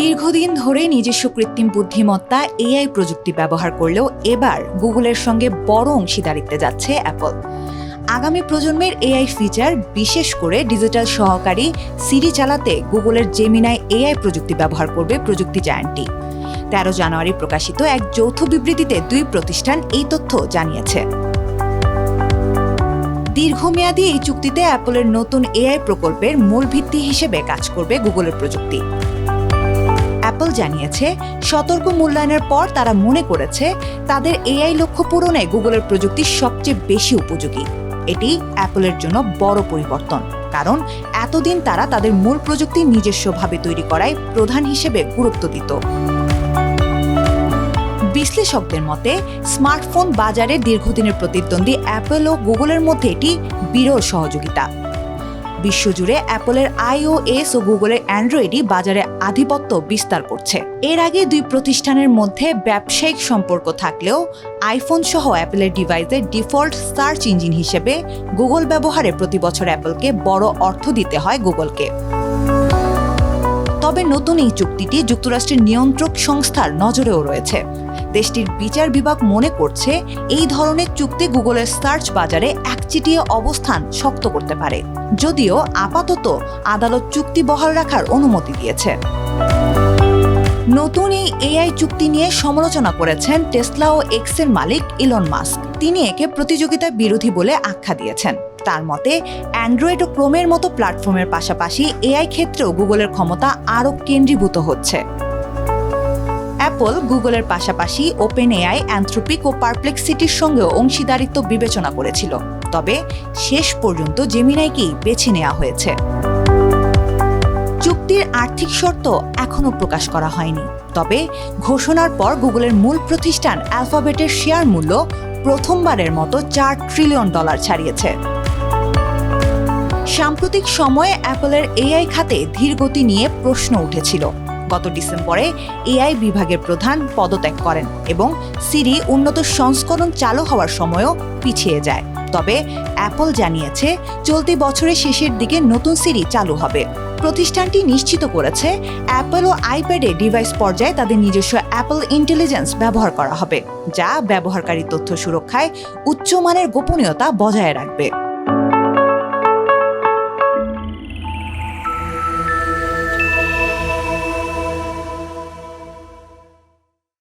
দীর্ঘদিন ধরে নিজস্ব কৃত্রিম বুদ্ধিমত্তা এআই প্রযুক্তি ব্যবহার করলেও এবার গুগলের সঙ্গে বড় অংশীদারিত্বে যাচ্ছে অ্যাপল। আগামী প্রজন্মের এআই ফিচার, বিশেষ করে ডিজিটাল সহকারী সিরি চালাতে গুগলের জেমিনাই এআই প্রযুক্তি ব্যবহার করবে প্রযুক্তি জায়ান্টটি। 13 জানুয়ারি প্রকাশিত এক যৌথ বিবৃতিতে দুই প্রতিষ্ঠান এই তথ্য জানিয়েছে। দীর্ঘমেয়াদী এই চুক্তিতে অ্যাপলের নতুন এআই প্রকল্পের মূল ভিত্তি হিসেবে কাজ করবে গুগলের প্রযুক্তি। অ্যাপল জানিয়েছে, সতর্ক মূল্যায়নের পর তারা মনে করেছে তাদের এআই লক্ষ্য পূরণে গুগলের প্রযুক্তি সবচেয়ে বেশি উপযোগী। এটি অ্যাপলের জন্য বড় পরিবর্তন, কারণ এতদিন তারা তাদের মূল প্রযুক্তি নিজস্বভাবে তৈরি করায় প্রধান হিসেবে গুরুত্ব দিত। বিশ্লেষকদের মতে, স্মার্টফোন বাজারে দীর্ঘদিনের প্রতিদ্বন্দ্বী অ্যাপল ও গুগলের মধ্যে এটি বিরল সহযোগিতা। বিশ্বজুড়ে অ্যাপলের iOS ও গুগলের অ্যান্ড্রয়েডই বাজারে আধিপত্য বিস্তার করছে। এর আগে দুই প্রতিষ্ঠানের মধ্যে ব্যবসায়িক সম্পর্ক থাকলেও আইফোন সহ অ্যাপলের ডিভাইসের ডিফল্ট সার্চ ইঞ্জিন হিসেবে গুগল ব্যবহারে প্রতি বছর অ্যাপলকে বড় অর্থ দিতে হয় গুগলকে। তবে নতুন এই চুক্তিটি যুক্তরাষ্ট্রের নিয়ন্ত্রক সংস্থার নজরেও রয়েছে। দেশটির বিচার বিভাগ মনে করছে এই ধরনের চুক্তি গুগলের সার্চ বাজারে একচেটিয়া অবস্থান শক্ত করতে পারে, যদিও আপাতত আদালত চুক্তি বহাল রাখার অনুমতি দিয়েছে। নতুন এই এআই চুক্তি নিয়ে সমালোচনা করেছেন টেসলা ও এক্সের মালিক ইলন মাস্ক। তিনি একে প্রতিযোগিতা বিরোধী বলে আখ্যা দিয়েছেন। তার মতে, অ্যান্ড্রয়েড ও ক্রোমের মতো প্ল্যাটফর্মের পাশাপাশি এআই ক্ষেত্রেও গুগলের ক্ষমতা আরও কেন্দ্রীভূত হচ্ছে। অ্যাপল গুগলের পাশাপাশি ওপেন এআই, অ্যানথ্রোপিক ও পারপ্লেক্সিটির সঙ্গেও অংশীদারিত্ব বিবেচনা করেছিল, তবে শেষ পর্যন্ত জেমিনাইকেই বেছে নেওয়া হয়েছে। চুক্তির আর্থিক শর্ত এখনও প্রকাশ করা হয়নি, তবে ঘোষণার পর গুগলের মূল প্রতিষ্ঠান অ্যালফাবেটের শেয়ার মূল্য প্রথমবারের মতো $4 ট্রিলিয়ন ছাড়িয়েছে। সাম্প্রতিক সময়ে অ্যাপলের এআই খাতে ধীরগতি নিয়ে প্রশ্ন উঠেছিল। গত ডিসেম্বরে এআই বিভাগের প্রধান পদত্যাগ করেন এবং সিরি উন্নত সংস্করণ চালু হওয়ার সময়ও পিছিয়ে যায়। তবে অ্যাপল জানিয়েছে, চলতি বছরের শেষের দিকে নতুন সিরি চালু হবে। প্রতিষ্ঠানটি নিশ্চিত করেছে, অ্যাপল ও আইপ্যাডে ডিভাইস পর্যায়ে তাদের নিজস্ব অ্যাপল ইন্টেলিজেন্স ব্যবহার করা হবে, যা ব্যবহারকারী তথ্য সুরক্ষায় উচ্চমানের গোপনীয়তা বজায় রাখবে।